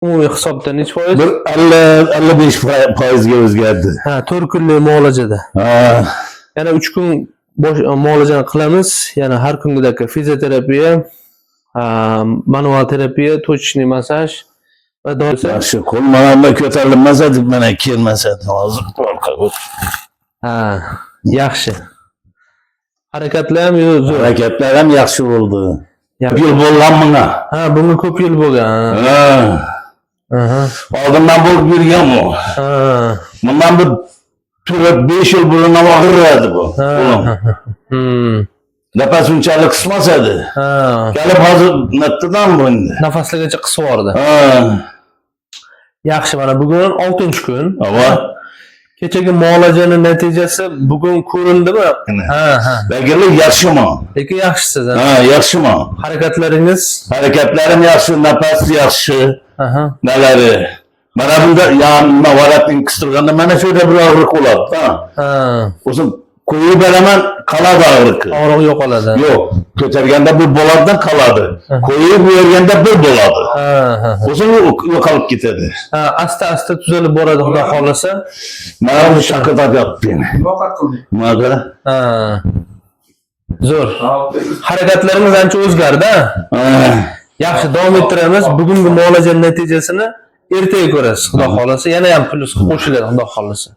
Umumiy hisobda necha foiz? Bir 50-55% o'zgardi. Ha, 4 kunlik muolajada. Ha, Yana 3 kun muolajani qilamiz. Yana har kungidek fizioterapiya, manual terapiya, точечный massaj va doim yaxshi. Qo'l mana ko'tarilmas edi, mana kelmas edi. Hozir orqaga o'tib. ha, yaxshi. Harakatlar ham zo'r. Harakatlar ham yaxshi bo'ldi. Yaxshi. Yil bo'lgan bunga. Ha, bunga ko'p yil bo'lgan. Ha. Aha. Oldindan bo'lib yurgan bu. Ha. Bundan bir 4-5 yil burun ham og'riradi bu. Nafas unchalik qismas edi. Ha. Kelib hozir nattidan bu endi. Nafasligacha qisib yubordi. Ha. Yaxshi, mana bugun 6-kun. Ava. Kechagi muolajani natijasi bugun ko'rindimi? Ha. Lekin yaxshimi? Lekin yaxshisiz. Ha, yaxshimi? Harakatlaringiz? Harakatlarim yaxshi, nafas yaxshi. Aha. Nalari. Mana bunda yonma varatning qistirganda mana shu yerda bir og'riq bo'ladi, ha. O'zim qo'yib beraman, qoladi og'riq. Og'riq yo'qoladi. Yo'q, ko'targanda bir bo'ladidan qoladi. Qo'yib berganda bir bo'ladi. O'zim yo'qolib ketadi. Ha, asta-asta tuzalib boradi, xudo xolasa. Mana bu shaqatab yotibdi. Muloqot qildik. Mana. Ha. Zo'r. Harakatlarimiz ancha o'zgardi. Yaxshi, davom ettiramiz. Bugungi muolaja natijasini ertaga ko'rasiz, xudo xolasa. Yana ham plyus qo'shiladi, xudo xolasa.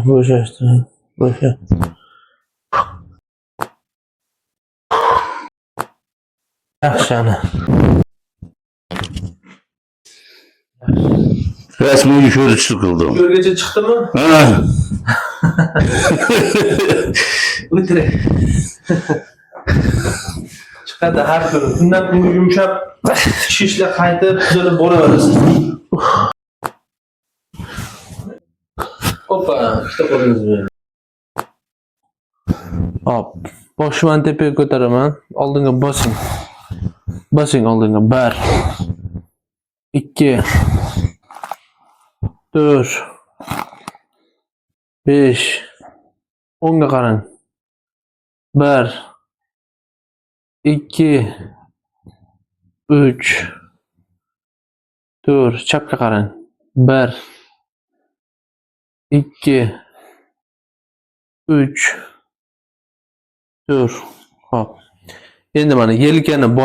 Bo'shashtiring. Bo'sha. Yaxshi ana. Rasmiy yuqori chiqildim. Yo'lgacha chiqdimi? Ha. O'tiring. Chiqadi har kuni. Kundan kunga yumshab, shishlar qaytib tuzalib boraverasiz. Hoppa, ikkita qo'lingizni bering. Hop, boshimni tepaga ko'taraman. Oldinga bosing. Bosing oldinga. 1 2 4 5 o'ngga qarang. 1 2 3 4 chapga qarang. 1 2 3 4 hop. Endi mana yelkani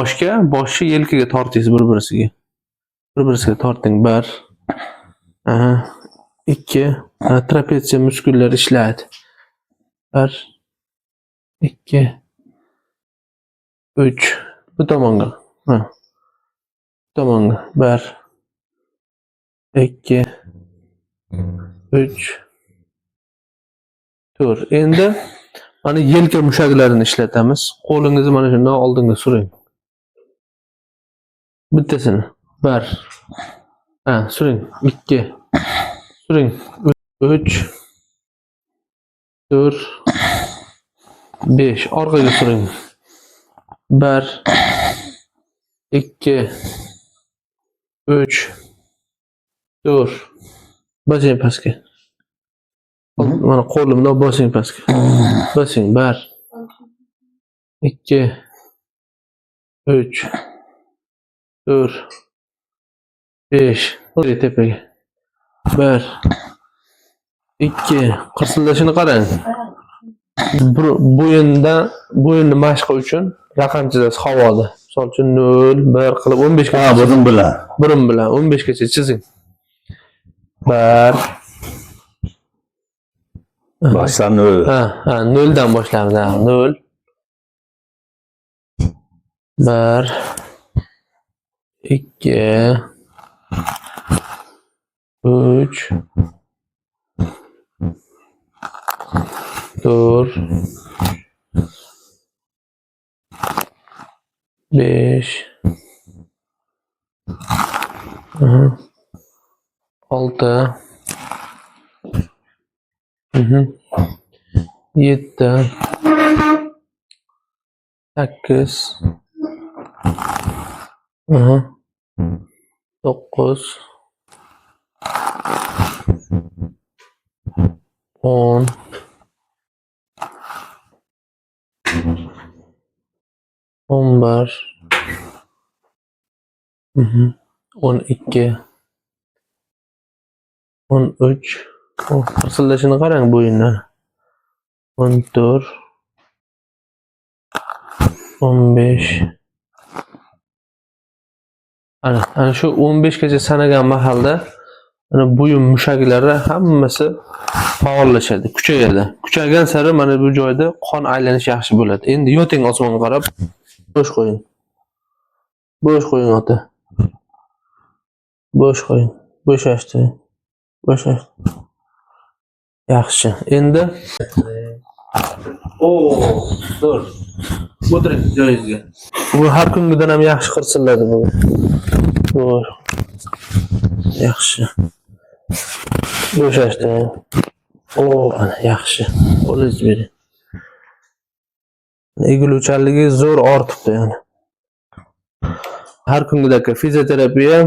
boshni yelkaga tortingiz bir-birisiga. Bir-birisiga torting. 1 2 trapetsiya muskullari ishlaydi. 1 2 3 bu tomonga. Bu tomonga. 1 2 3 4. Endi mana yelka mushaklarini ishlatamiz. Qo'lingizni mana shundan oldinga suring. Bittasini. 1 suring. 2 suring. 3 4 5 orqaga suring. 1 2 3 4 bosing pastga. Mana qo'limda bosing pastga. Bosing. 1 2 3 4 5 tepaga. 1 2 qirsillashini qarang. Bo'yinni mashq uchun raqam chizasiz havoda. Misol uchun 0 1 qilib 15 gacha. Ha, buning bilan. Birim bilan 15 gacha chizing. 1 Boshdan 0. 0 dan boshlaymiz. 0 1 2 3 4 5 6 7 8 9 10 11 12 13 qirsillashini qarang bo'yindan. 14 15 ana shu 15 gacha sanagan mahalda mana bo'yin mushaklari hammasi faollashadi, kuchayadi. Kuchaygan sari mana bu joyda qon aylanishi yaxshi bo'ladi. Endi yoting osmonga qarab, bo'sh qo'ying. Bo'sh qo'ying ota. Bo'sh qo'ying. Bo'shashdi. Bo'shashdi. Yaxshi. Endi zo'r. O'tiring joyingizga. Bu har kungidan ham yaxshi qirsilladi bu. Zo'r. Yaxshi. Bo'shashdi. Ana yaxshi. Qo'lingizni bering. Egiluvchanligi zo'r ortibdi yani. Har kungidagi fizioterapiya,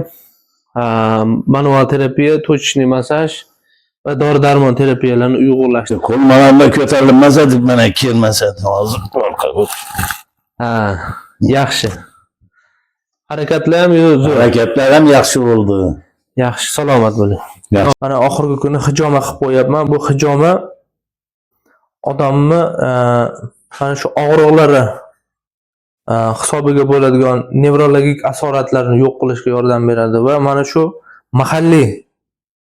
manual terapiya, точечный massaj va dori-darmon terapiyalarini uyg'unlashtirdi. Qo'lmalarni ko'tarilmasa deb mana kelmasa hozir orqaga. Yaxshi. Harakatlar ham zo'r. Harakatlar ham yaxshi bo'ldi. Yaxshi, salomat bo'ling. Mana oxirgi kuni hijoma qilib qo'yapman. Bu hijoma odamni mana shu og'riqlari hisobiga bo'ladigan nevrologik asoratlarni yo'q qilishga yordam beradi va mana shu mahalliy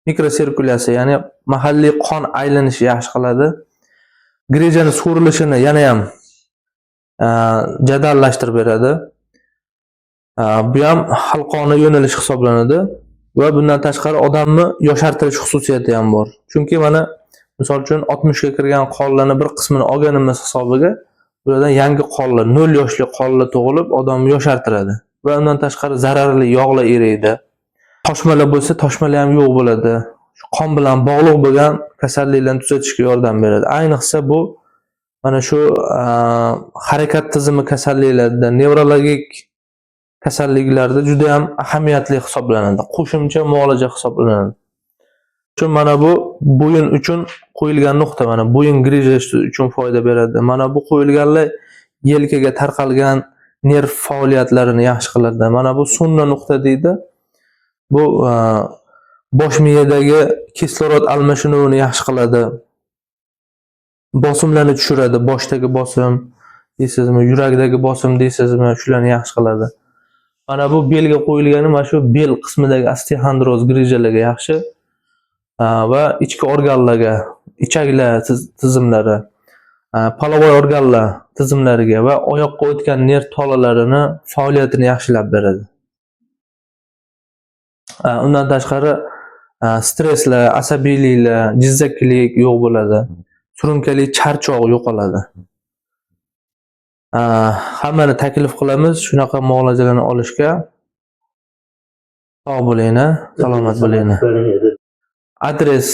mikrosirkulyatsiya, ya'ni mahalliy qon aylanishini yaxshi qiladi. Grejani surilishini yana ham jadallashtirib beradi. Bu ham halqoniy yo'nalish hisoblanadi va bundan tashqari odamni yoshartirish xususiyati ham bor. Chunki mana misol uchun 60 ga kirgan qonlarni bir qismini olganimiz hisobiga buradan yangi qonlar, 0 yoshli qonlar tug'ilib, odamni yoshartiradi va undan tashqari zararli yog'lar eriydi. Toshmalar bo'lsa, toshmalar ham yo'q bo'ladi. Qon bilan bog'liq bo'lgan kasalliklarni tuzatishga yordam beradi. Ayniqsa bu mana shu harakat tizimi kasalliklarida, nevrologik kasalliklarda juda ham ahamiyatli hisoblanadi. Qo'shimcha muolaja hisoblanadi. Chunki mana bu bo'yin uchun qo'yilgan nuqta, mana bo'yin grijashi uchun foyda beradi. Mana bu qo'yilganlar yelkaga tarqalgan nerv faoliyatlarini yaxshi qiladi. Mana bu sunna nuqta deydi. Bu bosh miyadagi kislorod almashinuvini yaxshi qiladi. Bosimlarni tushiradi, boshdagi bosim deysizmi, yurakdagi bosim deysizmi, shularni yaxshi qiladi. Mana bu belga qo'yilgani mana shu bel qismidagi osteoxondroz grijalarga yaxshi va ichki organlarga, ichaklar tizimlari, polovoy organlar tizimlariga va oyoqqa o'tgan nerv tolalarini faoliyatini yaxshilab beradi. Undan tashqari stresslar, asabiyliklar, jizzaklik yo'q bo'ladi. Surunkali charchoq yo'qoladi. Hammani taklif qilamiz shunaqa muolajalarni olishga. Sog' bo'linglar, salomat bo'linglar. Adres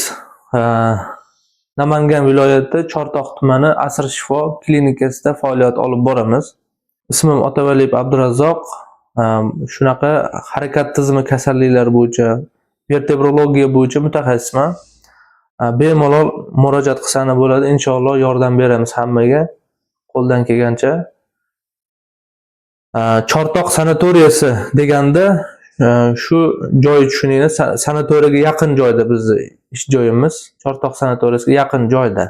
Namangan viloyati Chortoq tumani Asr shifo klinikasida faoliyat olib boramiz. Ismim Otavaliyev Abdurazzoq. Shunaqa harakat tizimi kasalliklari bo'yicha, vertebrologiya bo'yicha mutaxassisman. Bemalol murojaat qilsani bo'ladi. Inshaalloh yordam beramiz hammaga qo'ldan kelgancha. Chortoq sanatoriyasi deganda shu joy tushuninglar, sanatoriyaga yaqin joyda bizning ish joyimiz. Chortoq sanatoriyasiga yaqin joyda.